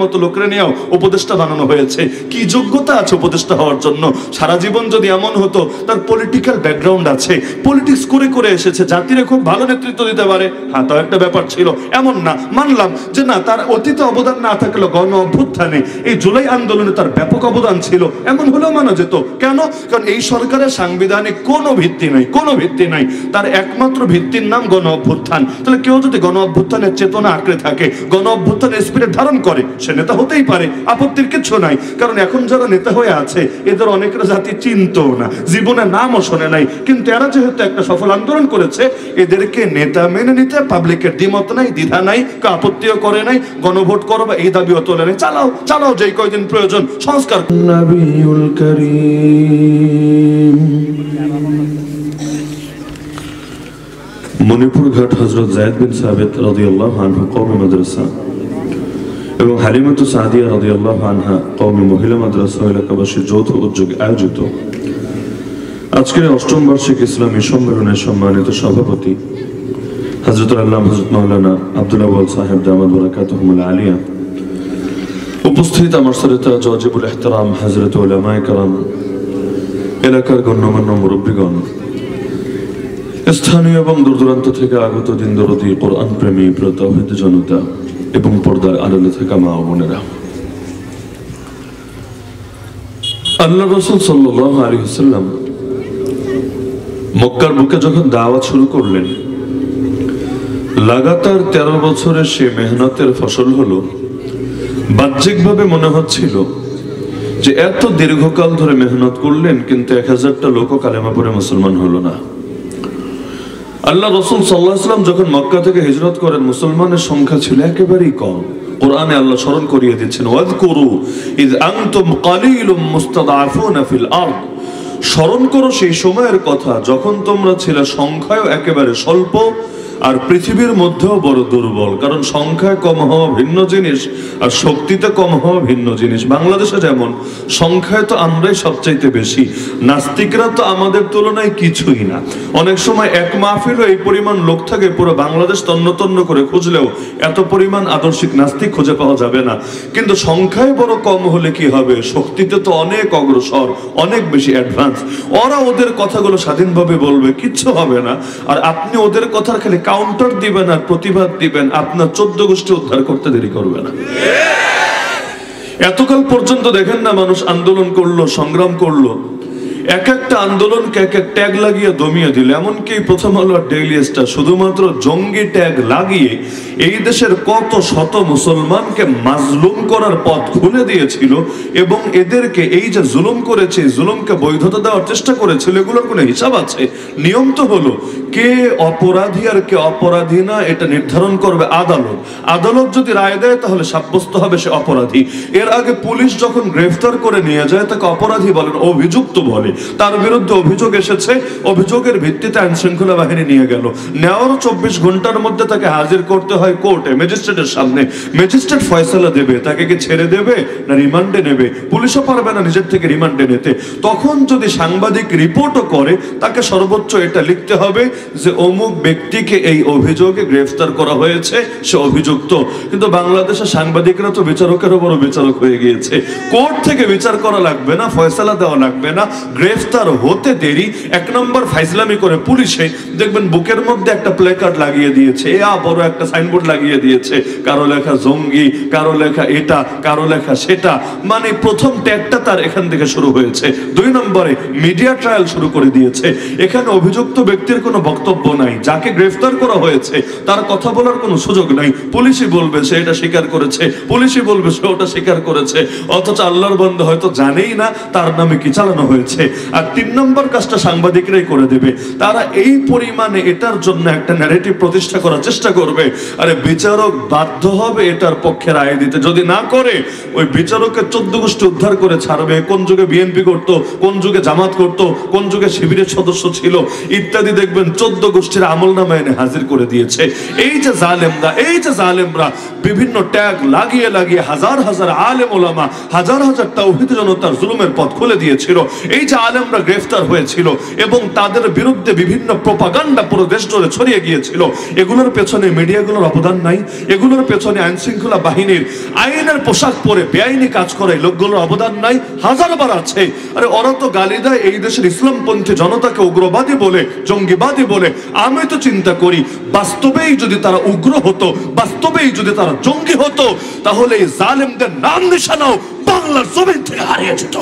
মতো লোকেরা নিয়েও উপদেষ্টা বানানো হয়েছে। কি যোগ্যতা আছে উপদেষ্টা হওয়ার জন্য? সারা জীবন যদি এমন হতো তার পলিটিক্যাল ব্যাকগ্রাউন্ড আছে, পলিটিক্স করে করে এসেছে, জাতিরে খুব ভালো নেতৃত্ব দিতে পারে, হ্যাঁ তাও একটা ব্যাপার ছিল, এমন না। মানলাম যে না, তার অতীতে অবদান না থাকলেও গণ অভ্যুত্থানে এই জুলাই আন্দোলনে তার ব্যাপক অবদান ছিল, এমন হলেও মানা যেত। কেন? কারণ এই সরকারের সাংবিধানিক কোনো ভিত্তি নাই, কোনো ভিত্তি নাই, তার একমাত্র ভিত্তির নাম গণ অভ্যুত্থান। তাহলে কেউ যদি গণ অভ্যুত্থানের চেতনা আঁকড়ে থাকে, গণ অভ্যুত্থানের স্পিরিট ধারণ করে, সে নেতা হতেই পারে, আপত্তির কিছু নাই। কারণ এখন যারা নেতা হয়ে আছে এদের অনেকের জাতি চিনতো না, জীবনে নামও শোনে নাই, কিন্তু এরা যেহেতু একটা সফল আন্দোলন করেছে, এদেরকে নেতা মেনে নিতে পাবলিকের দ্বিমত নাই, দ্বিধা নাই, কেউ আপত্তিও করে নাই, গণভোট করো বা এই দাবিও তোলে নাই, চালাও চালাও যেই কয়দিন প্রয়োজন সংস্কার। নবিউল কারীম মণিপুর ঘাট হযরত যায়েদ বিন সাবিত রাদিয়াল্লাহু আনহু কওমি মাদ্রাসা এবং হালিমাতু সাদিয়া রাদিয়াল্লাহু আনহা কওমি মহিলা মাদ্রাসা এলাকাবাসীর যৌথ উদ্যোগে আয়োজিত আজকের অষ্টম বার্ষিক ইসলামী সম্মেলনের সম্মানিত সভাপতি হযরতুল আল্লামা হযরত মাওলানা আব্দুল আউয়াল সাহেব দামাত বারাকাতুহুল আলিয়া, উপস্থিত আমার শ্রোতা ওয়াজিবুল ইহতিরাম হযরত উলামায়ে কেরাম, এলাকার গণ্যমান্য মুরব্বীগণ, স্থানীয় এবং দূরদূরান্ত থেকে আগত দিন দরদি কোরআন প্রেমী তাওহীদ জনতা এবং পর্দার আড়ালে থাকা মা ও বোনেরা, আল্লাহ রাসূল সাল্লাল্লাহু আলাইহি ওয়াসাল্লাম মক্কার বুকে যখন দাওয়াত শুরু করলেন, লাগাতার 13 বছরের সে মেহনতের ফসল হলো। বাহ্যিকভাবে মনে হচ্ছিল যে এত দীর্ঘকাল ধরে মেহনত করলেন, কিন্তু 1000টা লোকও কালেমা পড়ে মুসলমান হলো না। আল্লাহ রাসূল সাল্লাল্লাহু আলাইহি ওয়াসাল্লাম যখন মক্কা থেকে হিজরত করেন, মুসলমানের সংখ্যা ছিল একেবারেই কম। কোরআনে আল্লাহ স্মরণ করিয়ে দিচ্ছেন, ওয়াযকুরু ইয আনতুম কালীলুম মুস্তাদআফুনা ফিল আরদ, স্মরণ করো সেই সময়ের কথা যখন তোমরা ছিলে সংখ্যায় একেবারে স্বল্প আর পৃথিবীর মধ্যেও বড় দুর্বল। কারণ সংখ্যায় কম হওয়া ভিন্ন জিনিস আর শক্তিতে কম হওয়া ভিন্ন জিনিস। বাংলাদেশে যেমন সংখ্যায় তো আমরাই সবচাইতে বেশি, নাস্তিকরা তো আমাদের তুলনায় কিছুই না। অনেক সময় এক মাহফিলও এই পরিমাণ লোক থাকে, পুরো বাংলাদেশ তন্ন তন্ন করে খুঁজলেও এত পরিমাণ আদর্শিক নাস্তিক খুঁজে পাওয়া যাবে না। কিন্তু সংখ্যায় বড় কম হলে কি হবে, শক্তিতে তো অনেক অগ্রসর, অনেক বেশি অ্যাডভান্স। ওরা ওদের কথাগুলো স্বাধীনভাবে বলবে, কিচ্ছু হবে না। আর আপনি ওদের কথার খালি কাউন্টার দিবেন আর প্রতিবাদ দিবেন, আপনার 14 গোষ্ঠী উদ্ধার করতে দেরি করবে না। এতকাল পর্যন্ত দেখেন না, মানুষ আন্দোলন করলো, সংগ্রাম করলো, এক একটা আন্দোলনকে এক এক ট্যাগ লাগিয়ে দমিয়ে দিল। এমনকি প্রথম আলো আর ডেইলি স্টার শুধুমাত্র জঙ্গি ট্যাগ লাগিয়ে এই দেশের কত শত মুসলমানকে মাজলুম করার পথ খুলে দিয়েছিল, এবং এদেরকে এই যে জুলুম করেছে, জুলুমকে বৈধতা দেওয়ার চেষ্টা করেছিল, এগুলোর কোনো হিসাব আছে? নিয়ম তো হলো কে অপরাধী আর কে অপরাধী না এটা নির্ধারণ করবে আদালত। আদালত যদি রায় দেয় তাহলে সাব্যস্ত হবে সে অপরাধী। এর আগে পুলিশ যখন গ্রেফতার করে নিয়ে যায় তাকে অপরাধী বলেন, অভিযুক্ত বলে। তার বিরুদ্ধে অভিযোগ এসেছে, অভিযোগের ভিত্তিতে আইন শৃঙ্খলা বাহিনী নিয়ে গেল, নেওয়ার 24 ঘন্টার মধ্যে তাকে হাজির করতে হয় কোর্টে, ম্যাজিস্ট্রেটের সামনে। ম্যাজিস্ট্রেট ফয়সালা দেবে তাকে কি ছেড়ে দেবে না রিমান্ডে নেবে। পুলিশও পারবে না নিজের থেকে রিমান্ডে নিতে। তখন যদি সাংবাদিক রিপোর্টও করে, তাকে সর্বোচ্চ এটা লিখতে হবে যে অমুক ব্যক্তিকে এই অভিযোগে গ্রেফতার করা হয়েছে, সে অভিযুক্ত। কিন্তু বাংলাদেশের সাংবাদিকরা তো বিচারকেরও বড় বিচারক হয়ে গিয়েছে। কোর্ট থেকে বিচার করা লাগবে না, ফয়সালা দেওয়া লাগবে না, গ্রেফতার হতে দেরি। 1 নম্বর ফাইজলামি করে পুলিশে দেখবেন বুকের মধ্যে একটা প্লেকার্ড লাগিয়ে দিয়েছে, বড় একটা সাইনবোর্ড লাগিয়ে দিয়েছে, কারো লেখা জঙ্গি, কারো লেখা এটা, কারো লেখা সেটা। মানে প্রথম ট্যাগটা তার এখান থেকে শুরু হয়েছে। 2 নম্বরে মিডিয়া ট্রায়াল শুরু করে দিয়েছে। এখানে অভিযুক্ত ব্যক্তির কোনো বক্তব্য নাই, যাকে গ্রেফতার করা হয়েছে তার কথা বলার কোনো সুযোগ নাই। পুলিশই বলবে সে এটা স্বীকার করেছে, পুলিশই বলবে সে ওটা স্বীকার করেছে, অথচ আল্লাহর বান্দা হয়তো জানেই না তার নামে কি চালানো হয়েছে। আর 3 নম্বর কাজটা সাংবাদিকরাই করে দেবে। তারা এই পরিমাণে এটার জন্য একটা ন্যারেটিভ প্রতিষ্ঠা করার চেষ্টা করবে। আরে বিচারক বাধ্য হবে এটার পক্ষে রায় দিতে, যদি না করে ওই বিচারকের 14 গোষ্ঠী উদ্ধার করে ছাড়বে। কোন যুগে বিএনপি করতো, কোন যুগে জামাত করতো, কোন যুগে শিবিরের সদস্য ছিল ইত্যাদি, দেখবেন 14 গোষ্ঠীর আমলনামা এনে হাজির করে দিয়েছে। এই যে জালেমরা বিভিন্ন ট্যাগ লাগিয়ে লাগিয়ে হাজার হাজার আলেম ওলামা, হাজার হাজার তাওহীদ জনতার জুলুমের পথ খুলে দিয়েছিল। এই যে আলেমরা গ্রেফতার হয়েছিল এবং তাদের বিরুদ্ধে বিভিন্ন প্রোপাগান্ডা পুরো দেশ জুড়ে ছড়িয়ে গিয়েছিল, এগুলোর পেছনে মিডিয়াগুলোর অবদান নাই? এগুলোর পেছনে আইন শৃঙ্খলা বাহিনীর আইনের পোশাক পরে বেআইনি কাজ করে লোকগুলোর অবদান নাই? হাজারবার আছে। আরে ওরা তো গালি দেয় এই দেশের ইসলামপন্থী জনতাকে উগ্রবাদী বলে, জঙ্গিবাদী বলে। আমি তো চিন্তা করি বাস্তবেই যদি তারা উগ্র হতো, বাস্তবেই যদি তারা জঙ্গি হতো, তাহলে এই জালেমদের নাম নিশানাও বাংলার জমিন থেকে হারিয়ে যেত।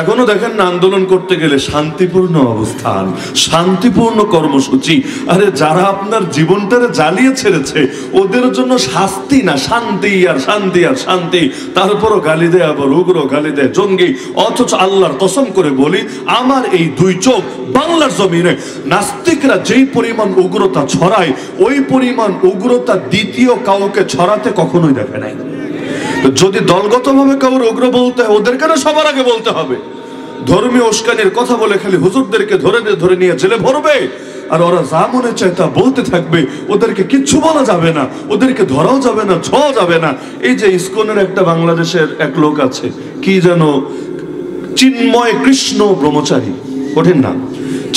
এখনো দেখেন না, আন্দোলন করতে গেলে শান্তিপূর্ণ অবস্থান, শান্তিপূর্ণ কর্মসূচি। আরে যারা আপনার জীবনটারে জ্বালিয়ে ছেড়েছে ওদের জন্য শাস্তি না, শান্তি আর শান্তি আর শান্তি। তারপরও গালি দেয়, আবার উগ্র, গালি দেয় জঙ্গি। অথচ আল্লাহর কসম করে বলি, আমার এই দুই চোখ বাংলার জমিনে নাস্তিকরা যেই পরিমাণ উগ্রতা ছড়ায়, ওই পরিমাণ উগ্রতা দ্বিতীয় কাউকে ছড়াতে কখনোই দেখে নাই। যদি দলগতভাবে কাউর উগ্র বলতে হয়, ওদের কেন সবার আগে বলতে হবে? ধর্মীয় উস্কানির কথা বলে খালি হুজুরদেরকে ধরে নিয়ে জেলে ভরবে, আর ওরা যা মনে চায় তা বলতে থাকবে। ওদেরকে কিচ্ছু বলা যাবে না, ওদেরকে ধরাও যাবে না, ছোঁয়া যাবে না। এই যে ইসকনের একটা বাংলাদেশের এক লোক আছে, কি যেন চিন্ময় কৃষ্ণ ব্রহ্মচারী, কঠিন নাম,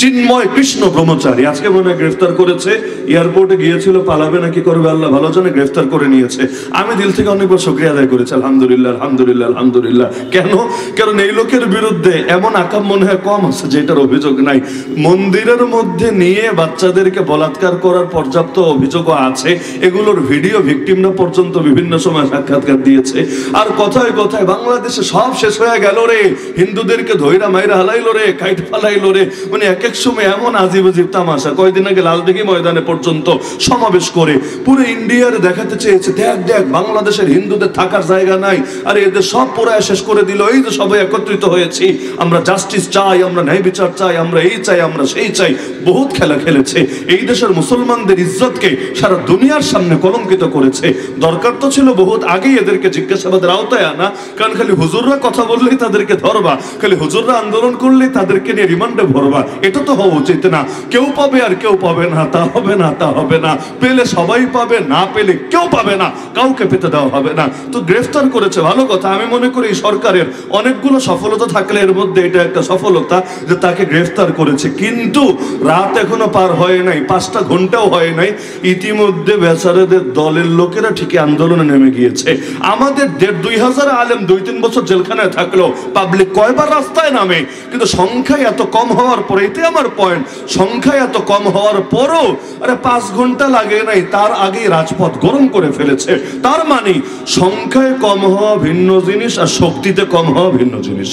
চিন্ময় কৃষ্ণ ব্রহ্মচারী। আজকে মনে হয় গ্রেফতার করেছে, এয়ারপোর্টে গিয়েছিল, পালাবে নাকি করবে আল্লাহ ভালো জানে, গ্রেফতার করে নিয়েছে। আমি দিল থেকে অনেকবার শুকরিয়া আদায় করেছি, আলহামদুলিল্লাহ আলহামদুলিল্লাহ আলহামদুলিল্লাহ। কেন? কারণ এই লোকের বিরুদ্ধে এমন আকাম মনে হয় কম আছে যেটার অভিযোগ নাই। মন্দিরের মধ্যে নিয়ে বাচ্চাদেরকে বলাৎকার করার পর্যাপ্ত অভিযোগও আছে, এগুলোর ভিডিও ভিকটিমরা পর্যন্ত বিভিন্ন সময় সাক্ষাৎকার দিয়েছে। আর কথায় কথায় বাংলাদেশে সব শেষ হয়ে গেল রে, হিন্দুদেরকে ধৈরা মাইরা হালাইলো রে, কাইট ফালাইলো রে। মানে এক এক সময় এমন আজিব আজিব তামাশা। কয়দিন আগে লালদিঘি ময়দানে পর্যন্ত সমাবেশ করে পুরো ইন্ডিয়ার দেখাতে চেয়েছে, দেখ দেখ বাংলাদেশের হিন্দুদের থাকার জায়গা নাই, আরে এদের সব পুরায় শেষ করে দিল। এই যে সবাই একত্রিত হয়েছি, আমরা জাস্টিস চাই, আমরা ন্যায় বিচার চাই, আমরা এই চাই, আমরা সেই চাই। বহুত খেলা খেলেছে, এই দেশের মুসলমানদের ইজ্জতকে সারা দুনিয়ার সামনে কলঙ্কিত করেছে। দরকার তো ছিল বহুত আগেই এদেরকে জিজ্ঞাসাবাদের আওতায় আনা, কারণ খালি হুজুররা কথা বললেই তাদেরকে ধরবা, খালি হুজুররা আন্দোলন করলেই তাদেরকে নিয়ে রিমান্ডে ভরবা, এটা তো হওয়া উচিত না। কেউ পাবে আর কেউ পাবে না, তা হবে না, তা হবে না। পেলে সবাই পাবে, না পেলে কেউ পাবে না, কাউকে পেতে দেওয়া হবে না। তো গ্রেফতার করেছে, ভালো কথা। আমি মনে করি সরকারের অনেকগুলো সফলতা থাকলে এর মধ্যে এটা একটা সফলতা যে তাকে গ্রেফতার করেছে। কিন্তু রাত এখনো পার হয় নাই, 5টা ঘন্টাও হয় নাই, ইতিমধ্যে বেচারাদের দলের লোকেরা ঠিকই আন্দোলনে নেমে গিয়েছে। আমাদের 1,500-2,000 আলেম 2-3 বছর জেলখানায় থাকলো, পাবলিক কয়বার রাস্তায় নামে। কিন্তু সংখ্যায় এত কম হওয়ার পরে, এটাই আমার পয়েন্ট, সংখ্যায় এত কম হওয়ার পরও আরে 5 ঘন্টা লাগে নাই, তার আগেই রাজপথ গরম করে ফেলেছে। তার মানে সংখ্যায় কম হওয়া ভিন্ন জিনিস আর শক্তিতে কম হওয়া ভিন্ন জিনিস।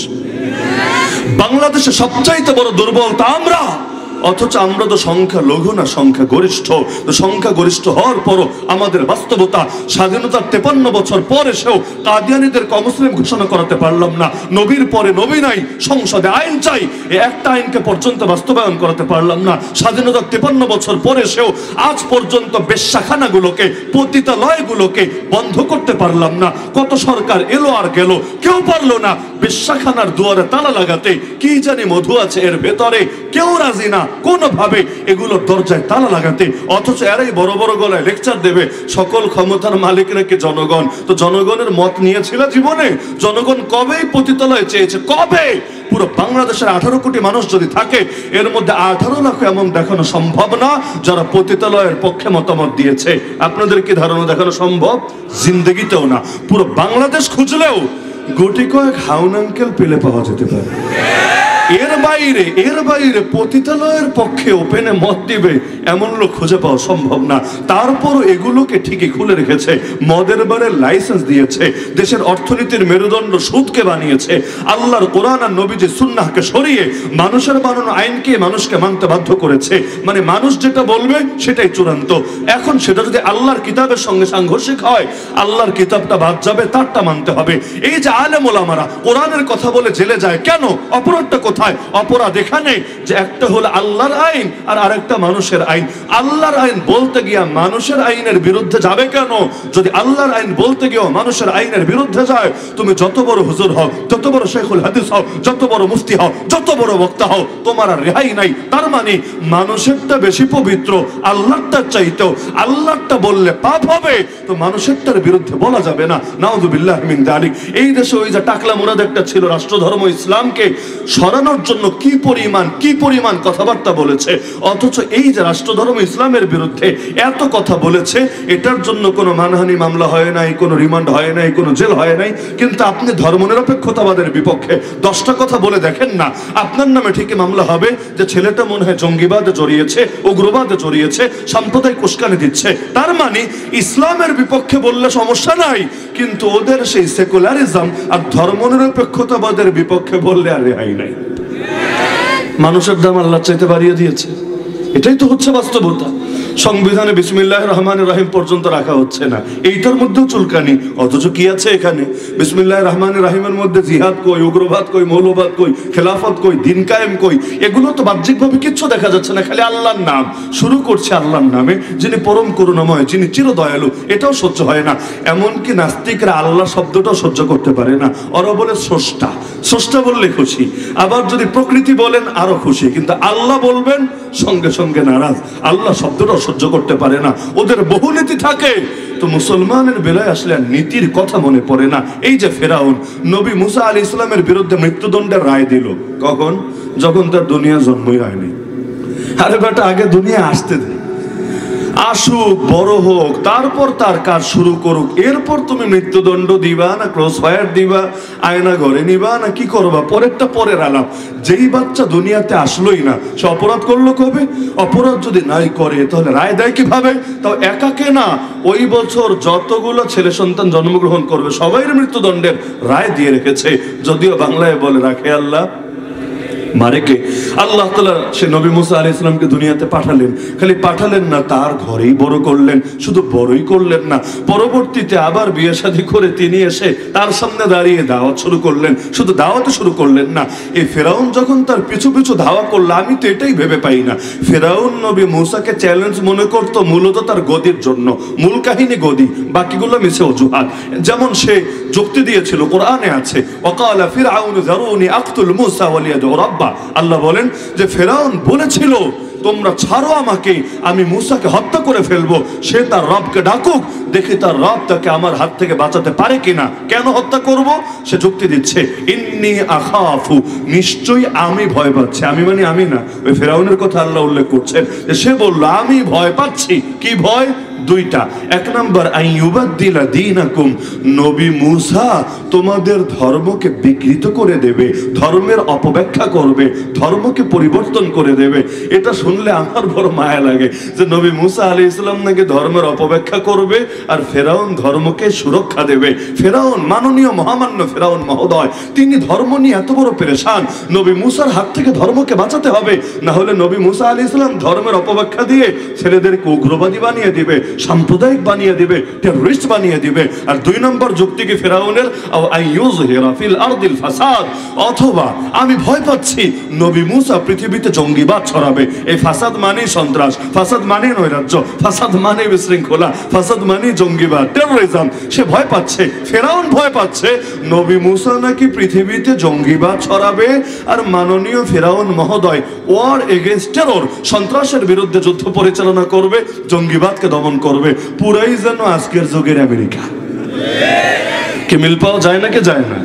বাংলাদেশে সবচাইতে বড় দুর্বলতা আমরা, অথচ আমরা তো সংখ্যা লঘু না, সংখ্যা গরিষ্ঠ। তো সংখ্যা গরিষ্ঠ হওয়ার পরও আমাদের বাস্তবতা, স্বাধীনতার 53 বছর পরে সেও কাদিয়ানীদেরকে অমুসলিম ঘোষণা করাতে পারলাম না। নবীর পরে নবী নাই, সংসদে আইন চাই, এই একটা আইনকে পর্যন্ত বাস্তবায়ন করাতে পারলাম না। স্বাধীনতার 53 বছর পরে সেও আজ পর্যন্ত বেশ্যাখানাগুলোকে, পতিতালয়গুলোকে বন্ধ করতে পারলাম না। কত সরকার এলো আর গেল, কেউ পারলো না বেশ্যাখানার দুয়ারে তালা লাগাতে। কি জানি মধু আছে এর ভেতরে, কেউ রাজি না কোনোভাবে এগুলোর দরজায় তালা লাগাতে। অথচ এরাই বড় বড় গলায় লেকচার দেবে সকল ক্ষমতার মালিক নাকি জনগণ। তো জনগণের মত নিয়েছিল জীবনে? জনগণ কবেই পতিতালয় চেয়েছে, কবে? পুরো বাংলাদেশের 18 কোটি মানুষ যদি থাকে, এর মধ্যে 18 লাখ এমন দেখানো সম্ভব না যারা পতিতালয়ের পক্ষে মতামত দিয়েছে। আপনাদের কি ধারণা দেখানো সম্ভব? জিন্দগিতেও না। পুরো বাংলাদেশ খুঁজলেও গুটি কয়েক হাউন আঙ্কেল পেলে পাওয়া যেতে পারে। এর বাইরে পতিতালয়ের পক্ষে ওপেনে মত দিবে এমন লোক খুঁজে পাওয়া সম্ভব না। তারপরও এগুলোকে ঠিকই খুলে রেখেছে, মদের বারের লাইসেন্স দিয়েছে, দেশের অর্থনীতির মেরুদণ্ড সুদকে বানিয়েছে, আল্লাহর কোরআন আর নবীজির সুন্নাহকে সরিয়ে মানুষের বানানো আইনকে মানুষকে মানতে বাধ্য করেছে। মানে মানুষ যেটা বলবে সেটাই চূড়ান্ত। এখন সেটা যদি আল্লাহর কিতাবের সঙ্গে সাংঘর্ষিক হয়, আল্লাহর কিতাবটা বাদ যাবে, তারটা মানতে হবে। এই যে আলেম ওলামারা কোরআনের কথা বলে জেলে যায় কেন? অপরাধটা কোথায়? কোথায়? অপরাধ এখানে যে একটা হলো আল্লাহর আইন আর আরেকটা মানুষের আইন। আল্লাহর আইন বলতে গিয়া মানুষের আইনের বিরুদ্ধে যাবে কেন? যদি আল্লাহর আইন বলতে গিয়েও মানুষের আইনের বিরুদ্ধে যায়, তুমি যত বড় হুজুর হও, যত বড় শেখুল হাদিস হও, যত বড় মুফতি হও, যত বড় বক্তা হও, তোমার আর রেহাই নাই। তার মানে মানুষেরটা বেশি পবিত্র আল্লাহরটার চাইতেও। আল্লাহরটা বললে পাপ হবে, তো মানুষেরটার বিরুদ্ধে বলা যাবে না। নাউযুবিল্লাহ মিন যালিক। এই দেশে ওই যে টাকলা মুরাদ একটা ছিল, রাষ্ট্রধর্ম ইসলামকে সরানোর জন্য কি পরিমাণ কথাবার্তা বলেছে, অথচ এই যে রাষ্ট্রধর্ম ইসলামের বিরুদ্ধে এত কথা বলেছে, এটার জন্য কোনো মানহানি মামলা হয় নাই, কোনো রিমান্ড হয় নাই, কোনো জেল হয় নাই। কিন্তু আপনি ধর্মনিরপেক্ষতাবাদের বিপক্ষে 10টা কথা বলে দেখেন না, আপনার নামে ঠিকই মামলা হবে যে ছেলেটা মনে হয় জঙ্গিবাদে জড়িয়েছে, উগ্রবাদে জড়িয়েছে, সাম্প্রদায়িক উস্কানি দিচ্ছে। তার মানে ইসলামের বিপক্ষে বললে সমস্যা নাই, কিন্তু ওদের সেই সেকুলারিজম আর ধর্মনিরপেক্ষতাবাদের বিপক্ষে বললে আর রেহাই নাই। মানুষের দাম আল্লাহ চাইতে বাড়িয়ে দিয়েছে, এটাই তো হচ্ছে বাস্তবতা। সংবিধানে বিসমিল্লাহির রহমানির রহিম পর্যন্ত রাখা হচ্ছে না, এইটার মধ্যেও চুলকানি। অথচ কি আছে এখানে? বিসমিল্লাহির রহমানির রহিমের মধ্যে জিহাদ কই, উগ্রবাদ কই, মৌলবাদ কই, খেলাফত কই, দিন কায়েম কই, এগুলো তো বাহ্যিকভাবে কিচ্ছু দেখা যাচ্ছে না, খালি আল্লাহর নাম। শুরু করছে আল্লাহর নামে, যিনি পরম করুণাময়, যিনি চির দয়ালু, এটাও সহ্য হয় না। এমনকি নাস্তিকরা আল্লাহ শব্দটাও সহ্য করতে পারে না। ওরা বলে স্রষ্টা, স্রষ্টা বললে খুশি, আবার যদি প্রকৃতি বলেন আরো খুশি, কিন্তু আল্লাহ বলবেন সঙ্গে সঙ্গে নারাজ। আল্লাহ শব্দটাও সহ্য করতে পারে না, ওদের বহু নীতি থাকে। তো মুসলমানের বেলায় আসলে নীতির কথা মনে পড়ে না। এই যে ফেরাউন নবী মুসা আলাইহিস সালামের বিরুদ্ধে মৃত্যুদণ্ডের রায় দিল, কখন? যখন তার দুনিয়া জন্মই হয়নি। আরে বেটা, আগে দুনিয়া আসতে দে, আসুক, বড় হোক, তারপর তার কাজ শুরু করুক, এরপর তুমি মৃত্যুদণ্ড দিবা না ক্রস ফায়ার দিবা, আয়না ঘরে নিবা না কি করবা, পরেরটা পরের আলাপ। যেই বাচ্চা দুনিয়াতে আসলোই না, সে অপরাধ করলো কবে? অপরাধ যদি নাই করে তাহলে রায় দেয় কিভাবে? তাও একাকে না, ওই বছর যতগুলো ছেলে সন্তান জন্মগ্রহণ করবে সবাইয়ের মৃত্যুদণ্ডের রায় দিয়ে রেখেছে। যদিও বাংলায় বলে রাখে আল্লাহ মারেকে। আল্লাহ তাআলা সে নবী মুসা আলাইহিস সালামকে দুনিয়াতে পাঠালেন, খালি পাঠালেন না, তার ঘরেই বড় করলেন। শুধু বড়ই করলেন না, পরবর্তীতে আবার বিয়ে শাদী করে তিনি এসে তার সামনে দাঁড়িয়ে দাওয়াত শুরু করলেন। শুধু দাওয়াত শুরু করলেন না, এই ফেরাউন যখন তার পিছু পিছু ধাওয়া করলো, আমি তো এটাই ভেবে পাই না, ফেরাউন নবী মুসাকে চ্যালেঞ্জ মনে করত মূলত তার গদির জন্য। মূল কাহিনী গদি, বাকিগুলো মিছে অজুহাত। যেমন সে যুক্তি দিয়েছিল, কোরআনে আছে, ওয়াকালা ফিরআউন যারুনি আকতুল মুসা ওয়ালিয়াদউ রাব্বা। আল্লাহ বলেন যে ফেরাউন বলেছিল তোমরা ছাড়ো আমাকে, আমি মুসাকে হত্যা করে ফেলবো। সে তার রবকে ডাকুক, দেখি তার রব তাকে আমার হাত থেকে বাঁচাতে পারে কিনা। কেন হত্যা করব? সে যুক্তি দিচ্ছে, ইন্নী আখাফু, নিশ্চয়ই আমি ভয় পাচ্ছি। আমি মানে আমি না, ওই ফেরাউনের কথা আল্লাহ উল্লেখ করছেন যে সে বলল আমি ভয় পাচ্ছি। কি ভয়? দুইটা। এক নাম্বার, আইয়ুবাদদিলা দীনাকুম, নবী মুসা তোমাদের ধর্মকে বিকৃত করে দেবে, ধর্মের অপব্যাখ্যা করবে, ধর্মকে পরিবর্তন করে দেবে। এটা শুনলে আমার বড় মায়া লাগে যে নবী মুসা আলাইহিস সালাম নাকি ধর্মের অপব্যাখ্যা করবে আর ফেরাউন ধর্মকে সুরক্ষা দেবে। ফেরাউন, মাননীয় মহামান্য ফেরাউন মহোদয়, তিনি ধর্ম নিয়ে এত বড় পেরেশান, নবী মুসার হাত থেকে ধর্মকে বাঁচাতে হবে, না হলে নবী মুসা আলাইহিস সালাম ধর্মের অপব্যাখ্যা দিয়ে ছেলেদেরকে উগ্রবাদী বানিয়ে দিবে, সাম্প্রদায়িক বানিয়ে দিবে, টেররিস্ট বানিয়ে দিবে। আর দুই নম্বর যুক্তি কি ফেরাউনের, আইয়ুযহিরা ফিল আরদিল ফাসাদ, অথবা আমি ভয় পাচ্ছি নবী মুসা পৃথিবীতে জঙ্গিবাদ ছড়াবে। এই ফাসাদ মানে সন্ত্রাস, ফাসাদ মানে নৈরাজ্য, ফাসাদ মানে বিশৃঙ্খলা, ফাসাদ মানে জঙ্গিবাদ, টেররিজম। সে ভয় পাচ্ছে, ফেরাউন ভয় পাচ্ছে নবী মুসা নাকি পৃথিবীতে জঙ্গিবাদ ছড়াবে আর মাননীয় ফেরাউন মহোদয় ওয়ার এগেইনস্ট টেরর, সন্ত্রাসের বিরুদ্ধে যুদ্ধ পরিচালনা করবে, জঙ্গিবাদকে দমন করবে। পুরাই যেন আজকের যুগের আমেরিকা। কি মিল পাওয়া যায় নাকি যায় না?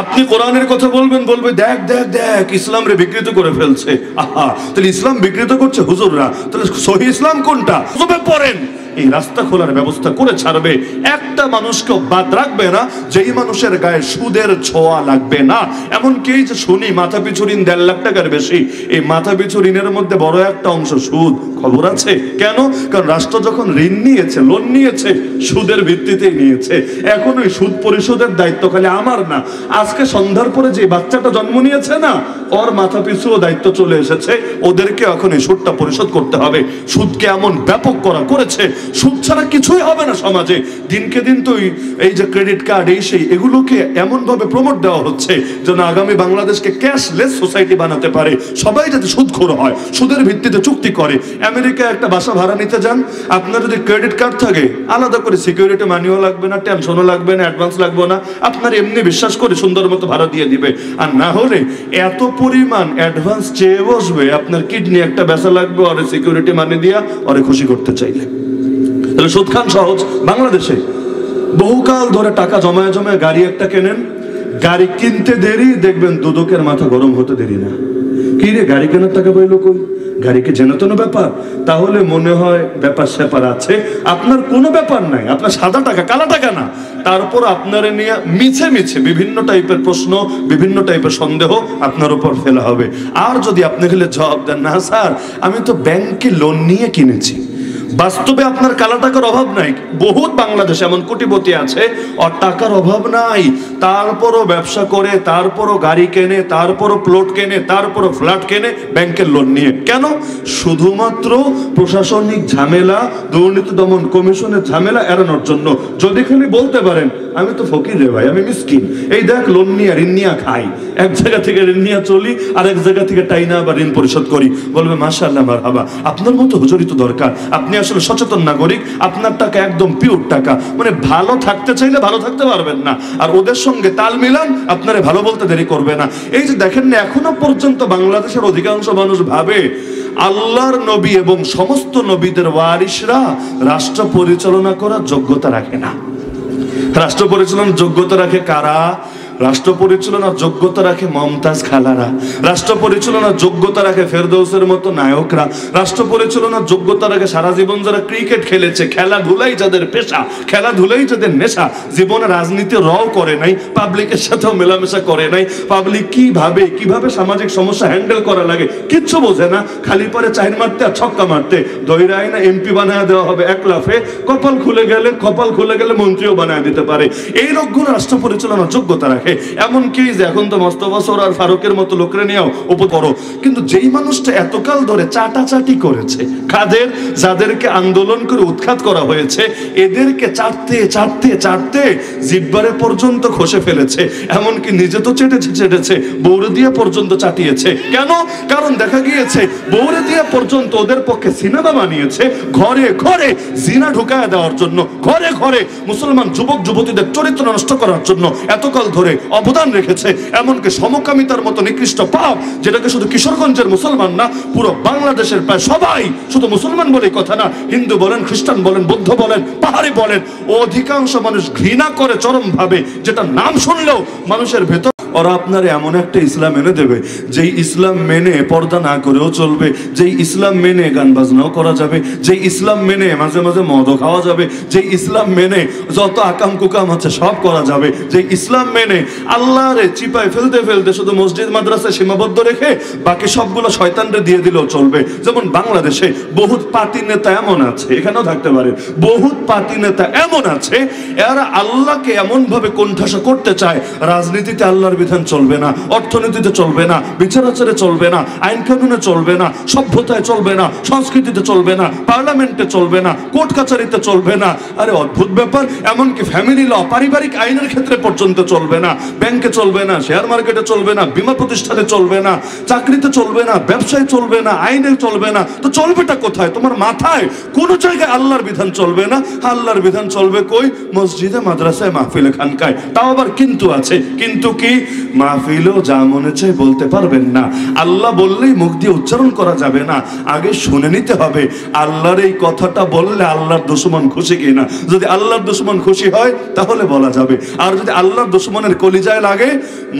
আপনি কোরআনের কথা বলবেন, বলবে দেখ দেখ দেখ ইসলাম রে বিকৃত করে ফেলছে। আহা, তাহলে ইসলাম বিকৃত করছে হুজুররা, তাহলে সহি ইসলাম কোনটা? তবে পড়েন, এই রাস্তা খোলার ব্যবস্থা করে ছাড়বে। একটা মানুষকে বাদ রাখবে না যেই মানুষের গায়ে সুদের ছোঁয়া লাগবে না। এমনকি এই যে শুনি মাথা পিছু ঋণ 1.5 লাখ টাকার বেশি, এই মাথা পিছু ঋণের মধ্যে বড় একটা অংশ সুদ। খবর আছে কেন? কারণ রাষ্ট্র যখন ঋণ নিয়েছে, লোন নিয়েছে, সুদের ভিত্তিতেই নিয়েছে। এখন ওই সুদ পরিশোধের দায়িত্ব খালি আমার না, আজকে সন্ধ্যার পরে যে বাচ্চাটা জন্ম নিয়েছে না, ওর মাথা পিছু দায়িত্ব চলে এসেছে, ওদেরকে এখন এই সুদটা পরিশোধ করতে হবে। সুদকে এমন ব্যাপক করেছে, সুদ ছাড়া কিছুই হবে না সমাজে। দিনকে প্রতিদিন তো এই যে ক্রেডিট কার্ড এই সেই এগুলোকে এমন ভাবে প্রমোট দেওয়া হচ্ছে যেন আগামী বাংলাদেশকে ক্যাশলেস সোসাইটি বানাতে পারে, সবাই যাতে সুদখোর হয়, সুদের ভিত্তিতে চুক্তি করে। আমেরিকায় একটা বাসা ভাড়া নিতে যান, আপনার যদি ক্রেডিট কার্ড থাকে আলাদা করে সিকিউরিটি মানিও লাগবে না, টেনশনও লাগবে না, অ্যাডভান্স লাগবে না, আপনার এমনি বিশ্বাস করে সুন্দর মতো ভাড়া দিয়ে দিবে। আর না হলে এত পরিমাণ অ্যাডভান্স চেয়ে বসবে, আপনার কিডনি একটা বেচা লাগবে ওরে সিকিউরিটি মানি দিয়া ওরে খুশি করতে চাইলে। তাহলে সুদ খান সহজ। বাংলাদেশে বহুকাল ধরে টাকা জমায় জমায় গাড়ি একটা কেনেন, গাড়ি কিনতে দেরি, দেখবেন দুদকের মাথা গরম হতে দেরি না। কি রে গাড়ি কেনার টাকা পাইলো কই? গাড়িকে জেনাতেন ব্যাপার? তাহলে মনে হয় ব্যাপার স্যাপার আছে। আপনার কোনো ব্যাপার নাই, আপনার সাদা টাকা কালা টাকা না, তারপর আপনারে নিয়ে মিছে মিছে বিভিন্ন টাইপের প্রশ্ন, বিভিন্ন টাইপের সন্দেহ আপনার উপর ফেলা হবে। আর যদি আপনি গেলে জবাব দেন, না স্যার আমি তো ব্যাংকে লোন নিয়ে কিনেছি, বাস্তবে আপনার কালা টাকার অভাব নাই। বহুত বাংলাদেশ এমন কোটিপতি আছে আর টাকার অভাব নাই, তারপরও ব্যবসা করে, তারপরও গাড়ি কেনে, তারপরও প্লট কেনে, তারপরও ফ্ল্যাট কেনে ব্যাংকের লোন নিয়ে। কেন? শুধুমাত্র প্রশাসনিক ঝামেলা, দুর্নীতি দমন কমিশনের ঝামেলা এড়ানোর জন্য। যদি খালি বলতে পারেন আমি তো ফকির রে ভাই, আমি মিসকিন, এই দেখ লোন নিয়ে ঋণ নিয়ে খাই, এক জায়গা থেকে ঋণ নিয়ে চলি আর এক জায়গা থেকে টাইনা বা ঋণ পরিশোধ করি, বলবে মাশাআল্লাহ মারহাবা, আপনার মতো হুজুরই তো দরকার, আপনি আসলে সচেতন নাগরিক, আপনার টাকা একদম পিওর টাকা। মানে ভালো থাকতে চাইলে ভালো থাকতে পারবেন না, আর ওদের সঙ্গে তাল মিলান, আপনারে ভালো বলতে দেরি করবে না। এই যে দেখেন না, এখনো পর্যন্ত বাংলাদেশের অধিকাংশ মানুষ ভাবে আল্লাহর নবী এবং সমস্ত নবীদের ওয়ারিসরা রাষ্ট্র পরিচালনা করার যোগ্যতা রাখে না। রাষ্ট্র পরিচালনার যোগ্যতা রাখে কারা? রাষ্ট্র পরিচালনার যোগ্যতা রাখে মমতাজ খালারা, রাষ্ট্র পরিচালনার যোগ্যতা রাখে ফেরদৌসের মতো নায়করা, রাষ্ট্র পরিচালনার যোগ্যতা রাখে সারা জীবন যারা ক্রিকেট খেলেছে, খেলাধুলাই যাদের পেশা, খেলাধুলাই যাদের নেশা, জীবনে রাজনীতি রও করে নাই, পাবলিকের সাথেও মেলামেশা করে নাই, পাবলিক কিভাবে সামাজিক সমস্যা হ্যান্ডেল করা লাগে কিচ্ছু বোঝে না, খালি পরে চাহিন মারতে আর ছক্কা মারতে, দৈরাই না এমপি বানায় দেওয়া হবে এক লাফে, কপাল খুলে গেলে মন্ত্রীও বানায় দিতে পারে। এই লোকগুলো রাষ্ট্র পরিচালনার যোগ্যতা রাখে। এমনকি যে এখন তো মোস্তফা সরোয়ার ফারুকের মতো লোকরে নিয়েও উপকরো, কিন্তু যেই মানুষটা এতকাল ধরে চাটাচাটি করেছে, যাদেরকে আন্দোলন করে উৎখাত করা হয়েছে, এদেরকে চাটতে জিব্বারে পর্যন্ত খসে ফেলেছে, এমনকি নিজে তো চেটেছে, বৌরে দিয়ে পর্যন্ত চাটিয়েছে। কেন? কারণ দেখা গিয়েছে বৌরে দিয়ে পর্যন্ত ওদের পক্ষে সিনেমা বানিয়েছে, ঘরে ঘরে জিনা ঢুকায় দেওয়ার জন্য, ঘরে ঘরে মুসলমান যুবক যুবতীদের চরিত্র নষ্ট করার জন্য এতকাল ধরে অবদান রেখেছে। এমনকি সমকামিতার মতো নিকৃষ্ট পাপ, যেটাকে শুধু কিশোরগঞ্জের মুসলমান না, পুরো বাংলাদেশের প্রায় সবাই, শুধু মুসলমান বলে কথা না, হিন্দু বলেন, খ্রিস্টান বলেন, বৌদ্ধ বলেন, পাহাড়ি বলেন, অধিকাংশ মানুষ ঘৃণা করে চরম ভাবে, যেটা নাম শুনলেও মানুষের ভেতর। ওরা আপনার এমন একটা ইসলাম এনে দেবে, যেই ইসলাম মেনে পর্দা না করেও চলবে, যেই ইসলাম মেনে গান বাজনাও করা যাবে, যেই ইসলাম মেনে মাঝে মাঝে মদও খাওয়া যাবে, যেই ইসলাম মেনে যত আকাম কুকাম আছে সব করা যাবে, যেই ইসলাম মেনে আল্লাহরে চিপায় ফেলতে শুধু মসজিদ মাদ্রাসায় সীমাবদ্ধ রেখে বাকি সবগুলো শয়তানরে দিয়ে দিলেও চলবে। যেমন বাংলাদেশে বহুত পাতি নেতা এমন আছে, এখানেও থাকতে পারে, বহুত পাতি নেতা এমন আছে, এরা আল্লাহকে এমন ভাবে কোণঠাসা করতে চায়, রাজনীতিতে আল্লাহর বিধান চলবে না, অর্থনীতিতে চলবে না, বিচার আচারে চলবে না, আইন কানুনে চলবে না, সভ্যতায় চলবে না, সংস্কৃতিতে চলবে না, পার্লামেন্টে চলবে না, কোর্ট কাছারিতে চলবে না। আরে অদ্ভুত ব্যাপার, এমনকি ফ্যামিলি ল, পারিবারিক আইনের ক্ষেত্রে পর্যন্ত চলবে না, ব্যাংকে চলবে না, শেয়ার মার্কেটে চলবে না, বীমা প্রতিষ্ঠানে চলবে না, চাকরিতে চলবে না, ব্যবসায় চলবে না, আইনে চলবে না। তো চলবেটা কোথায়? তোমার মাথায়। কোন জায়গায় আল্লাহর বিধান চলবে না। আল্লাহর বিধান চলবে কই? মসজিদে, মাদ্রাসায়, মাহফিলে, খানকায়। তাও আবার কিন্তু আছে। কিন্তু কি? মাহফিলেও যা মনে চায় বলতে পারবেন না, আল্লাহ বললেই মুখ দিয়ে উচ্চারণ করা যাবে না, আগে শুনে নিতে হবে আল্লাহর এই কথাটা বললে আল্লাহর দুশমন খুশি কিনা। যদি আল্লাহর দুশমন খুশি হয় তাহলে বলা যাবে, আর যদি আল্লাহর দুশমনের কলিজায় লাগে,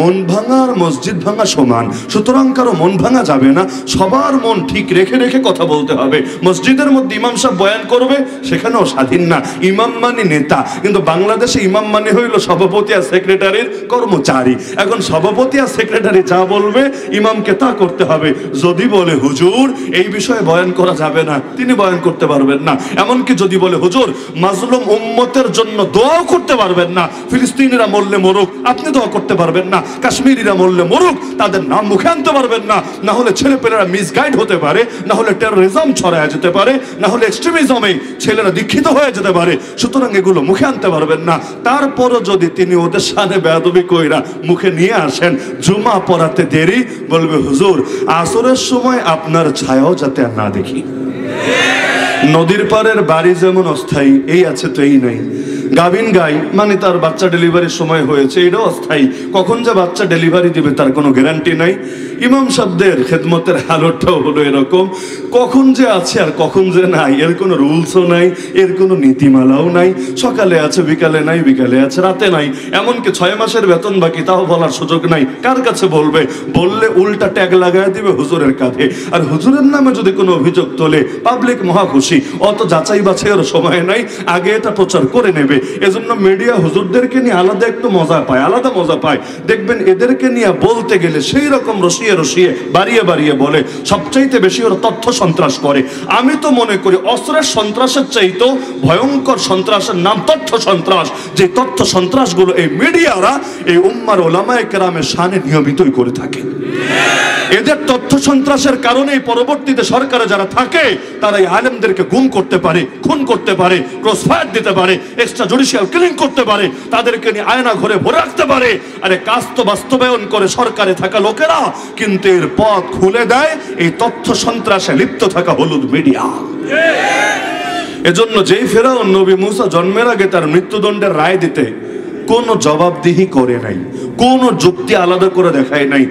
মন ভাঙা আর মসজিদ ভাঙা সমান, সুতরাং কারো মন ভাঙা যাবে না, সবার মন ঠিক রেখে রেখে কথা বলতে হবে। মসজিদের মধ্যে ইমাম সাহেব বয়ান করবে, সেখানেও স্বাধীন না, ইমাম মানে নেতা, কিন্তু বাংলাদেশে ইমাম মানে হইল সভাপতি আর সেক্রেটারির কর্মচারী। এখন সভাপতি আর সেক্রেটারি যা বলবে ইমামকে তা করতে হবে। যদি বলে হুজুর এই বিষয়ে বয়ান করা যাবে না, তিনি বয়ান করতে পারবেন না। এমনকি যদি বলে হুজুর মাজলুম উম্মতের জন্য দোয়াও করতে পারবেন না, ফিলিস্তিনিরা মরলে মরুক আপনি দোয়া করতে পারবেন না, কাশ্মীরিরা মরলে মরুক তাদের নাম মুখে আনতে পারবেন না, না হলে ছেলেপেলেরা মিসগাইড হতে পারে, না হলে টেরোরিজম ছড়ায় যেতে পারে, না হলে এক্সট্রিমিজমে ছেলেরা দীক্ষিত হয়ে যেতে পারে, সুতরাং এগুলো মুখে আনতে পারবেন না। তারপরও যদি তিনি ওদের সামনে বেয়াদবি কইরা মুখে নিয়ে আসেন, জুমা পড়াতে দেরি, বলবে হুজুর আসরের সময় আপনার ছায়াও যাতে আর না দেখি। নদীর পাড়ের বাড়ি যেমন অস্থায়ী, এই আছে তো এই নাই। গাভিন গাই মানে তার বাচ্চা ডেলিভারির সময় হয়েছে, এটাও অস্থায়ী, কখন যে বাচ্চা ডেলিভারি দিবে তার কোনো গ্যারান্টি নাই। ইমাম সাহেবদের খেদমতের হালতটাও হলো এরকম, কখন যে আছে আর কখন যে নাই এর কোনো রুলসও নাই, এর কোনো নীতিমালাও নাই। সকালে আছে বিকালে নাই, বিকালে আছে রাতে নাই। এমনকি 6 মাসের বেতন বাকি তাও বলার সুযোগ নাই। কার কাছে বলবে? বললে উল্টা ট্যাগ লাগায় দিবে হুজুরের কাঁধে। আর হুজুরের নামে যদি কোনো অভিযোগ তোলে পাবলিক মহা খুশি, অত যাচাই বাছাইয়ের সময় নাই, আগে এটা প্রচার করে নেবে। এজন্য মিডিয়া হুজুরদেরকে নিয়ে আলাদা একটু মজা পায়, আলাদা মজা পায়। দেখবেন এদেরকে নিয়ে বলতে গেলে সেই রকম রসিয়ে রসিয়ে বাড়িয়ে বাড়িয়ে বলে, সবচাইতে বেশি ওরা তথ্য সন্ত্রাস করে। আমি তো মনে করি অস্ত্রের সন্ত্রাসের চাইতেও ভয়ঙ্কর সন্ত্রাসের নাম তথ্য সন্ত্রাস। যে তথ্য সন্ত্রাসগুলো এই মিডিয়ারা এই উম্মার ওলামায়ে কেরামের শানে নিয়মিতই করে থাকে। এদের তথ্য সন্ত্রাসের কারণে পরবর্তীতে সরকারে যারা থাকে তারা এই আলেমদেরকে গুম করতে পারে, খুন করতে পারে, ক্রসফায়ার দিতে পারে, এক্সট্রা জুডিশিয়াল কিলিং করতে পারে, তাদেরকে নিয়ে আয়না ঘরে ভরে রাখতে পারে। আরে কাজ তো বাস্তবায়ন করে সরকারে থাকা লোকেরা, কিন্তু এর পথ খুলে দেয় এই তথ্য সন্ত্রাসে লিপ্ত থাকা হলুদ মিডিয়া। এজন্য যেই ফেরাউন নবী মুসা জন্মের আগে তার মৃত্যুদণ্ডের রায় দিতে কোনো জবাবদিহি করে নাই, কোন যুক্তি আলাদা করে দেখায় নাই।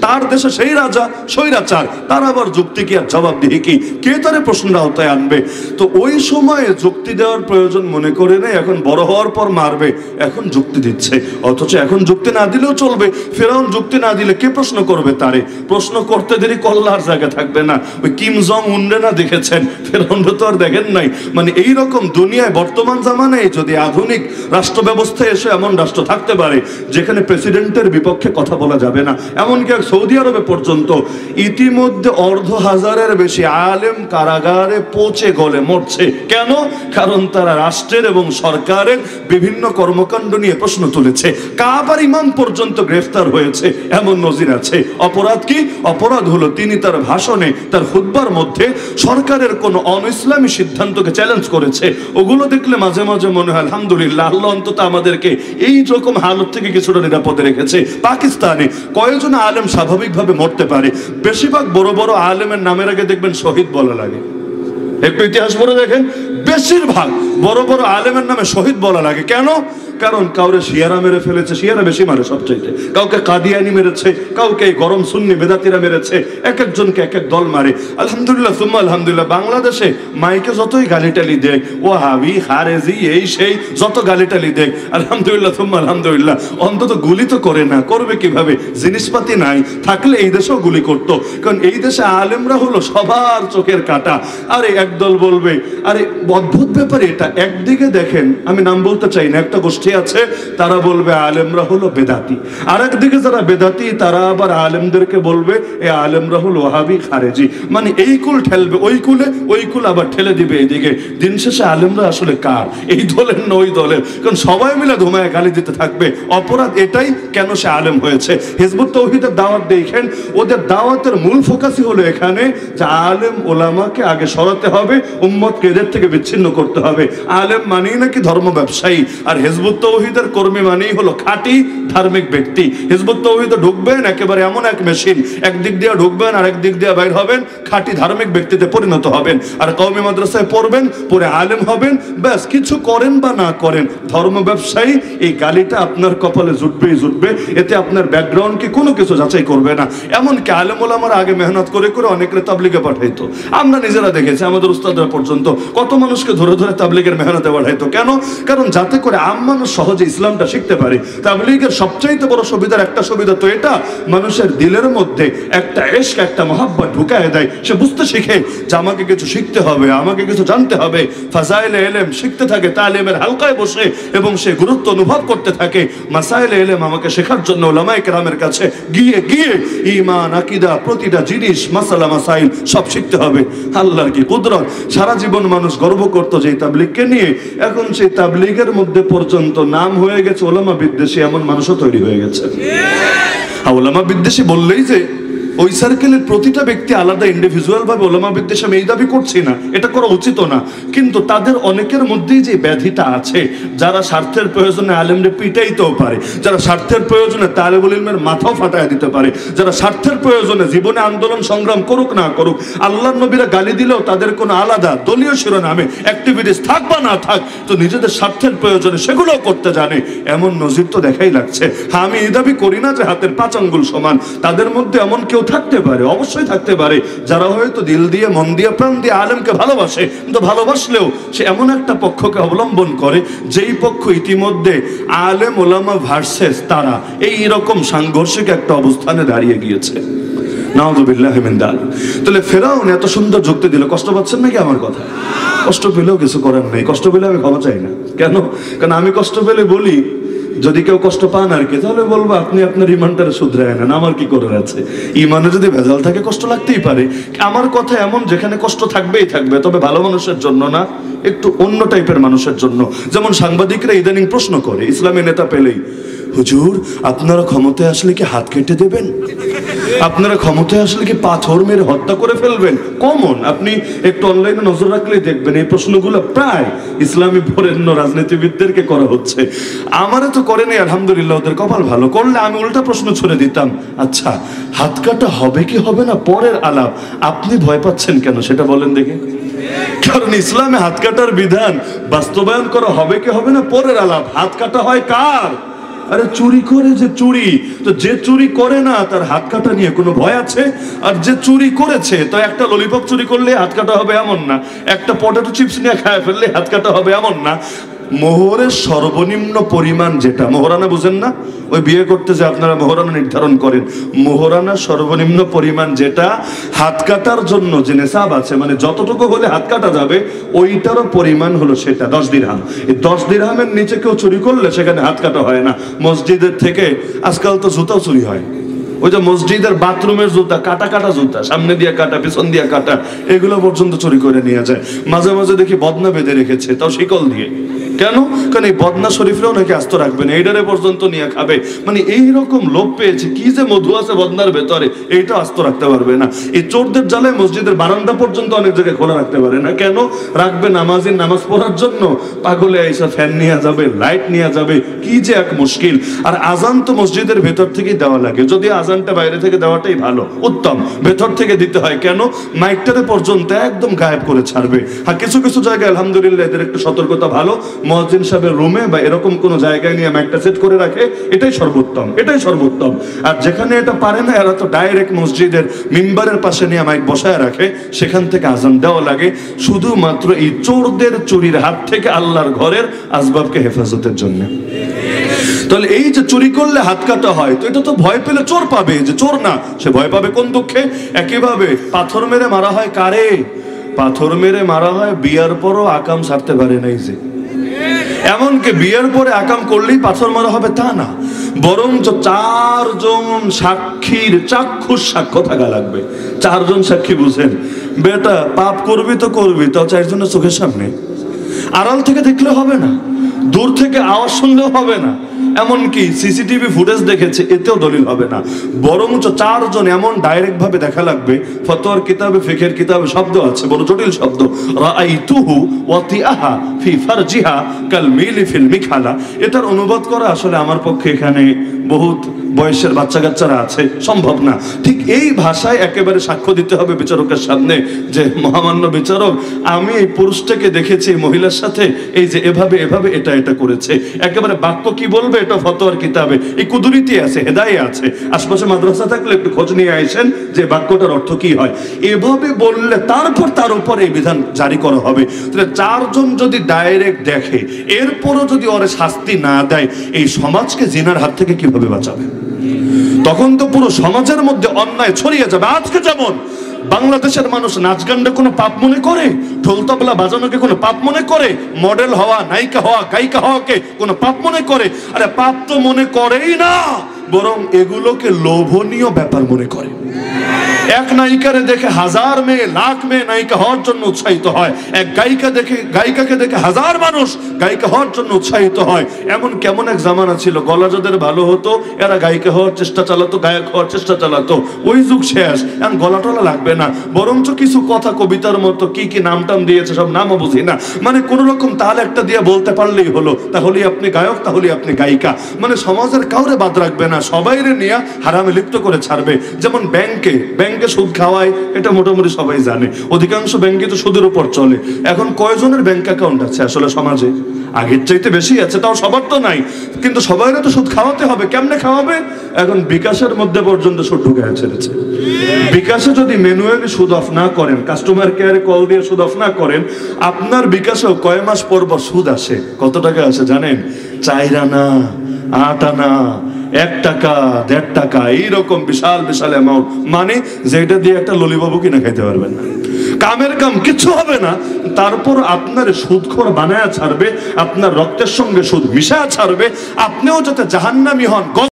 তার দেশে সেই রাজা স্বৈরাচার, তার আবার যুক্তি কি আর জবাবদিহি কি, কে তারে প্রশ্নের আওতায় আনবে? তো ওই সময়ে যুক্তি দেওয়ার প্রয়োজন মনে করে নেই, এখন বড় হওয়ার পর মারবে, এখন যুক্তি দিচ্ছে। অথচ এখন যুক্তি না দিলেও চলবে। ফেরাউন যুক্তি না দিলে কে প্রশ্ন করবে তারে? প্রশ্ন করতে দেরি কল্লার জায়গা থাকবে না। ওই কিম জং উনরে না দেখেছেন, ফেরাউন তো আর দেখেন নাই। মানে এইরকম দুনিয়ায় বর্তমান জামানায় যদি আধুনিক রাষ্ট্র ব্যবস্থায় এসে এমন রাষ্ট্র থাকতে পারে যেখানে প্রেসিডেন্টের বিপক্ষে কথা বলা যাবে না, এমনকি সৌদি আরবে পর্যন্ত ইতিমধ্যে 1,500-এর বেশি আলেম কারাগারে পচে গলে মরছে। কেন? কারণ তারা রাষ্ট্রের এবং সরকারের বিভিন্ন কর্মকাণ্ড নিয়ে প্রশ্ন তুলেছে। কাবার ইমাম পর্যন্ত গ্রেফতার হয়েছে, এমন নজির আছে। অপরাধ কি? অপরাধ হলো তিনি তার ভাষণে, তার খুতবার মধ্যে সরকারের কোনো অন-ইসলামী সিদ্ধান্তকে চ্যালেঞ্জ করেছে। ওগুলো দেখলে মাঝে মাঝে মনে হয় আলহামদুলিল্লাহ, আল্লাহ অন্তত আমাদেরকে এই রকম হালত থেকে কিছুটা নিরাপদে রেখেছে। পাকিস্তানে কয়েকজন আলেম স্বাভাবিকভাবে মরতে পারে, বেশিরভাগ বড় বড় আলেমের নামের আগে দেখবেন শহীদ বলা লাগে। একটু ইতিহাস পড়ে দেখেন, বেশিরভাগ বড় বড় আলেমের নামে শহীদ বলা লাগে। কেন? কারণ কাউরে শিয়ারা মেরে ফেলেছে, শিয়ারা বেশি মারে সবচাইতে, কাউকে কাদিয়ানি মেরেছে, কাউকে গরম সুন্নি বেদাতিরা মেরেছে, এক একজনকে এক এক দল মারে। আলহামদুলিল্লাহ সুম্মা আলহামদুলিল্লাহ, বাংলাদেশে মাইকে যতই গালিটালি দেয়, ও হাবি খারেজি এই সেই যত গালিটালি দেয়, আলহামদুলিল্লাহ সুম্মা আলহামদুলিল্লাহ, অন্তত গুলি তো করে না। করবে কিভাবে? জিনিসপাতি নাই, থাকলে এই দেশেও গুলি করতো। কারণ এই দেশে আলেমরা হলো সবার চোখের কাঁটা। আরে একদল বলবে, আরে অদ্ভুত ব্যাপার এটা, একদিকে দেখেন, আমি নাম বলতে চাই না, একটা গোষ্ঠী আছে তারা বলবে আলেমরা হলো বেদাতি, আর একদিকে যারা বেদাতি তারা আবার আলেমদেরকে বলবে এই আলেমরা হলো ওয়াহাবি খারেজি। মানে এই কুল ঠেলবে ওই কুলে, ওই কুল আবার ঠেলে দিবে এইদিকে। দিন শেষে আলেমরা আসলে কার? এই দলের না ওই দলের? কারণ সবাই মিলে ধুমায় গালি দিতে থাকবে। অপরাধ এটাই, কেন সে আলেম হয়েছে। হিজবুত তাওহীদের দাওয়াত দেখেন, ওদের দাওয়াতের মূল ফোকাসই হলো এখানে যে আলেম ওলামাকে আগে সরাতে হবে, উম্মতকে এদের থেকে বিচ্ছিন্ন করতে হবে। আলেম মানেই নাকি ধর্ম ব্যবসায়ী, আর হিজবুত তাওহীদের কর্মী মানেই হলো খাঁটি ধার্মিক ব্যক্তি। হিজবুত তাওহীদে ঢুকবেন একেবারে এমন এক মেশিন, একদিক দিয়ে ঢুকবেন আর একদিক দিয়ে বাইর হবেন, খাঁটি ধার্মিক ব্যক্তিতে পরিণত হবেন। আর কওমি মাদ্রাসায় পড়বেন, পরে আলেম হবেন, ব্যাস কিছু করেন বা না করেন ধর্ম ব্যবসায়ী, এই গালিটা আপনার কপালে জুটবেই জুটবে। এতে আপনার ব্যাকগ্রাউন্ড কি কোনো কিছু যাচাই করবে না। এমনকি আলেম ওলামারা আগে মেহনত করে করে অনেকের তাবলিগে পাঠাইতো, আমরা নিজেরা দেখেছি, আমাদের উস্তাদরা পর্যন্ত কত মানুষকে ধরে ধরে তাবলিগের মেহনতে পাঠাইতো। কেন? কারণ যাতে করে আম মানুষ সহজে ইসলামটা শিখতে পারে। তাবলিগের সবচাইতে বড় সুবিধার একটা সুবিধা তো এটা, মানুষের দিলের মধ্যে একটা ইশক, একটা মহব্বত ঢুকায় দেয়। সে বুঝতে শিখে যে আমাকে কিছু শিখতে হবে, আমাকে কিছু জানতে হবে। ফাজাইলে ইলম শিখতে থাকে তালিমের হালকায় বসে, এবং সে গুরুত্ব অনুভব করতে থাকে মাসাইলে ইলম আমাকে শেখার জন্য উলামায়ে কেরামের কাছে গিয়ে গিয়ে ঈমান, আকীদা, প্রতিটা জিনিস, মাসালা মাসাইল সব শিখতে হবে। আল্লাহর কি কুদরত! সারা জীবন মানুষ গর্ব করত যে তাবলীগকে নিয়ে, এখন সেই তাবলীগের মধ্যে পর্যন্ত নাম হয়ে গেছে উলামা বিদ্বেষী, এমন মানুষও তৈরি হয়ে গেছে। উলামা বিদ্বেষী বললেই যে ওই সার্কেলের প্রতিটা ব্যক্তি আলাদা ইন্ডিভিজুয়াল ভাবে উলামা বিদ্বেষী, আমি এই দাবি করছি না, এটা করা উচিত না, কিন্তু তাদের অনেকের মধ্যেই যে ব্যাধিটা আছে, যারা স্বার্থের প্রয়োজনে আলেমরে পিটাইতেও পারে, যারা স্বার্থের প্রয়োজনে তালেবুল ইলমের মাথাও ফাটায় দিতে পারে, যারা স্বার্থের প্রয়োজনে জীবনে আন্দোলন সংগ্রাম করুক না করুক, আল্লাহর নবীরা গালি দিলেও তাদের কোনো আলাদা দলীয় শিরোনামে অ্যাক্টিভিটিস থাক বা না থাক, তো নিজেদের স্বার্থের প্রয়োজনে সেগুলোও করতে জানে, এমন নজির তো দেখাই লাগছে। হ্যাঁ, আমি এই দাবি করি না যে হাতের 5 আঙ্গুল সমান, তাদের মধ্যে এমন কেউ থাকতে পারে, অবশ্যই থাকতে পারে, যারা হয়তো দিল দিয়ে, মন দিয়ে, প্রাণ দিয়ে আলেমকে ভালোবাসে, কিন্তু ভালোবাসলেও সে এমন একটা পক্ষকে অবলম্বন করে যেই পক্ষ ইতিমধ্যে আলেম ওলামা ভার্সেস তারা এই রকম সাংঘর্ষিক একটা অবস্থানে দাঁড়িয়ে গিয়েছে। নাউযুবিল্লাহি মিন যালিক। তাহলে ফেরাউন এত সুন্দর যুক্তি দিল, কষ্ট পাচ্ছেন নাকি আমার কথা? কষ্ট পেলেও কিছু করার নেই, কষ্ট পেলে আমি ক্ষমা চাই না। কেন? কারণ আমি কষ্ট পেলে বলি, যদি কেউ কষ্ট পান আর কি, তাহলে বলবো আপনি আপনার ইমানটারে শুধরায় নেন, আমার কি করার আছে? ইমানে যদি ভেজাল থাকে কষ্ট লাগতেই পারে। আমার কথা এমন যেখানে কষ্ট থাকবেই থাকবে, তবে ভালো মানুষের জন্য না, একটু অন্য টাইপের মানুষের জন্য। যেমন সাংবাদিকরা ইদানিং প্রশ্ন করে ইসলামী নেতা পেলেই, হুজুর আপনারা ক্ষমতায় আসলে কি হাত কেটে দেবেন? আপনারা ক্ষমতায় আসলে কি পাথর মেরে হত্যা করে ফেলবেন? কমন, আপনি একটু অনলাইনে নজর রাখলেই দেখবেন এই প্রশ্নগুলো প্রায় ইসলামী বরেণ্য রাজনীতিবিদদেরকে করা হচ্ছে। আমারে তো করেনি আলহামদুলিল্লাহ, ওদের কপাল ভালো। করলে আমি উল্টা প্রশ্ন ছুড়ে দিতাম, আচ্ছা হাত কাটা হবে কি হবে না পরের আলাপ, আপনি ভয় পাচ্ছেন কেন সেটা বলেন দেখে। কারণ ইসলামে হাত কাটার বিধান বাস্তবায়ন করা হবে কি হবে না পরের আলাপ। হাত কাটা হয় কার? আরে চুরি করে যে চুরি, তো যে চুরি করে না তার হাত কাটা নিয়ে কোনো ভয় আছে? আর যে চুরি করেছে, তো একটা ললিপপ চুরি করলে হাত কাটা হবে এমন না, একটা পটেটো চিপস নিয়ে খায় ফেললে হাত কাটা হবে এমন না। মোহরের সর্বনিম্ন পরিমাণ যেটা, মোহরানা বুঝেন না? ওই বিয়ে করতে যে আপনারা মোহরানা নির্ধারণ করেন, মোহরানা সর্বনিম্ন পরিমাণ যেটা হাত কাটার জন্য যে নেশাব আছে, মানে যতটুকু হলে হাত কাটা যাবে ওইটারও পরিমাণ হলো সেটা 10 দিরহাম। এই 10 দিরহামের নিচে কেউ চুরি করলে সেখানে হাত কাটা হয় না। মসজিদের থেকে আজকাল তো জুতাও চুরি হয়, ওই যে মসজিদের বাথরুমের জুতা, কাটা কাটা জুতা, সামনে দিয়ে কাটা, পিছন দিয়ে কাটা, এগুলো পর্যন্ত চুরি করে নিয়ে যায়। মাঝে মাঝে দেখি বদনা বেঁধে রেখেছে, তাও শিকল দিয়ে। কেন? কারণ এই বদনা শরীফরাও নাকি আস্ত রাখবে না, এইটারে পর্যন্ত নিয়ে খাবে। মানে এইরকম লোভ পেয়েছে, কি যে মধু আছে বদনার ভেতরে, এইটা আস্ত রাখতে পারবে না। এই চোরদের জ্বালায় মসজিদের বারান্দা পর্যন্ত অনেক জায়গায় খোলা রাখতে পারে না। কেন রাখবে? নামাজের নামাজ পড়ার জন্য। পাগলে এসে ফ্যান নিয়ে যাবে, লাইট নিয়ে যাবে, কি যে এক মুশকিল। আর আজান তো মসজিদের ভেতর থেকেই দেওয়া লাগে, যদি আজানটা বাইরে থেকে দেওয়াটাই ভালো, উত্তম, ভেতর থেকে দিতে হয়। কেন? মাইকটারে পর্যন্ত একদম গায়েব করে ছাড়বে। আর কিছু কিছু জায়গায় আলহামদুলিল্লাহ এদের একটু সতর্কতা ভালো, মুয়াজ্জিন সাহেবের রুমে বা এরকম কোন জায়গায় নিয়ে মাইকটা সেট করে রাখে, এটাই সর্বোত্তম, এটাই সর্বোত্তম। আর যেখানে এটা পারে না, এরা তো ডাইরেক্ট মসজিদের মিম্বারের পাশে নিয়ে মাইক বসায় রাখে, সেখান থেকে আজান দেওয়া লাগে, শুধুমাত্র এই চোরদের চুরির হাত থেকে আল্লাহর ঘরের আসবাবকে হেফাজতের জন্য। তাহলে এই যে চুরি করলে হাত কাটা হয়, তো এটা তো ভয় পেলে চোর পাবে, যে চোর না সে ভয় পাবে কোন দুঃখে? একইভাবে পাথর মেরে মারা হয় কারে? পাথর মেরে মারা হয় বিয়ার পরও আকাম ছাড়তে পারে নাই যে। এমনকি বিয়ের পরে আকাম করলেই পাথর মারা হবে তা না, বরঞ্চ 4 জন সাক্ষীর চাক্ষুষ সাক্ষ্য থাকা লাগবে। 4 জন সাক্ষী বুঝেন, বেটা পাপ করবি তো করবি, তাও 4 জনের চোখের সামনে। আড়াল থেকে দেখলে হবে না, দূর থেকে আওয়াজ শুনলেও হবে না, এমনকি সিসিটিভি ফুটেজ দেখেছে এতেও দলিল হবে না, বরঞ্চ 4 জন এমন ডাইরেক্ট ভাবে দেখা লাগবে। ফতোয়ার কিতাবে, ফিকহের কিতাবে শব্দ আছে, বড় জটিল শব্দ, রাআইতুহু ওয়াতিআহা ফি ফারজিহা কাল মিলি ফিল মিখালা। এটার অনুবাদ করা আসলে আমার পক্ষে, এখানে বহুত বয়সের বাচ্চা কাচ্চারা আছে, সম্ভব না। ঠিক এই ভাষায় একেবারে সাক্ষ্য দিতে হবে বিচারকের সামনে যে মহামান্য বিচারক, আমি এই পুরুষটাকে দেখেছি মহিলার সাথে, এই যে এভাবে এভাবে এটা এটা করেছে। একেবারে বাক্য কি বলবে এটা ফতোয়ার কিতাবে, এই কুদরতি আছে, হেদায়ে আছে। আশপাশে মাদ্রাসা থাকলে একটু খোঁজ নিয়ে আসেন যে বাক্যটার অর্থ কি হয়। এভাবে বললে তারপর তার উপর এই বিধান জারি করা হবে। তাহলে চারজন যদি ডাইরেক্ট দেখে, এরপরও যদি ওরে শাস্তি না দেয়, এই সমাজকে জিনার হাত থেকে কিভাবে বাঁচাবে? তখন তো পুরো সমাজের মধ্যে অন্যায় ছড়িয়ে যাবে। আজকে যেমন বাংলাদেশের মানুষ নাচ গানটা কোনো পাপ মনে করে, ঢোল তবলা বাজানোকে কোনো পাপ মনে করে, মডেল হওয়া, নায়িকা হওয়া, গায়িকা হওয়াকে কোনো পাপ মনে করে? আরে পাপ তো মনে করেই না, বরং এগুলোকে লোভনীয় ব্যাপার মনে করে। এক নায়িকারে দেখে হাজার মেয়ে, লাখ মেয়ে নায়িকা হওয়ার জন্য উৎসাহিত হয়। এক গায়িকাকে দেখে হাজার মানুষ গায়িকা হওয়ার জন্য উৎসাহিত হয়। এমন কেমন এক জামানা ছিল, গলা যাদের ভালো হতো এরা গায়িকা হওয়ার চেষ্টা চালাতো, গায়ক হওয়ার চেষ্টা চালাতো। ওই যুগ শেষ, এখন গলা টলা লাগবে না, বরঞ্চ কিছু কথা কবিতার মতো কি কি নাম টাম দিয়েছে, সব নামও বুঝি না, মানে কোন রকম তাল একটা দিয়ে বলতে পারলেই হলো, তাহলেই আপনি গায়ক, তাহলেই আপনি গায়িকা। মানে সমাজের কাউরে বাদ রাখবে না, সবাইরে নিয়ে হারামে লিপ্ত করে ছাড়বে। যেমন ব্যাংকে সুদ খাওয়ায়, এটা মোটামুটি সবাই জানে। অধিকাংশ ব্যাংকে তো সুদের উপর চলে। এখন কয়জনের ব্যাংক অ্যাকাউন্ট আছে আসলে সমাজে? আগের চাইতে বেশি আছে, তাও সবার তো নাই, কিন্তু সবাইরে তো সুদ খাওয়াতে হবে। কেমনে খাওয়াবে? এখন বিকাশের মধ্যে পর্যন্ত সুদ ঢুকে ছেড়েছে। বিকাশে যদি ম্যানুয়ালি সুদ অফ না করেন, কাস্টমার কেয়ারে কল দিয়ে সুদ অফ না করেন, আপনার বিকাশেও কয় মাস পর পর সুদ আসে। কত টাকা আসে জানেন? 4 আনা, 8 আনা, 1 টাকা, 1.5 টাকা, এইরকম বিশাল বিশাল অ্যামাউন্ট। মানে যেটা দিয়ে একটা ললিবাবু কিনা খাইতে পারবেন না, কামের কাম কিচ্ছু হবে না। তারপর আপনার সুদখোর বানায়া ছাড়বে, আপনার রক্তের সঙ্গে সুদ মিশায়া ছাড়বে, আপনিও যাতে জাহান্নামী হন।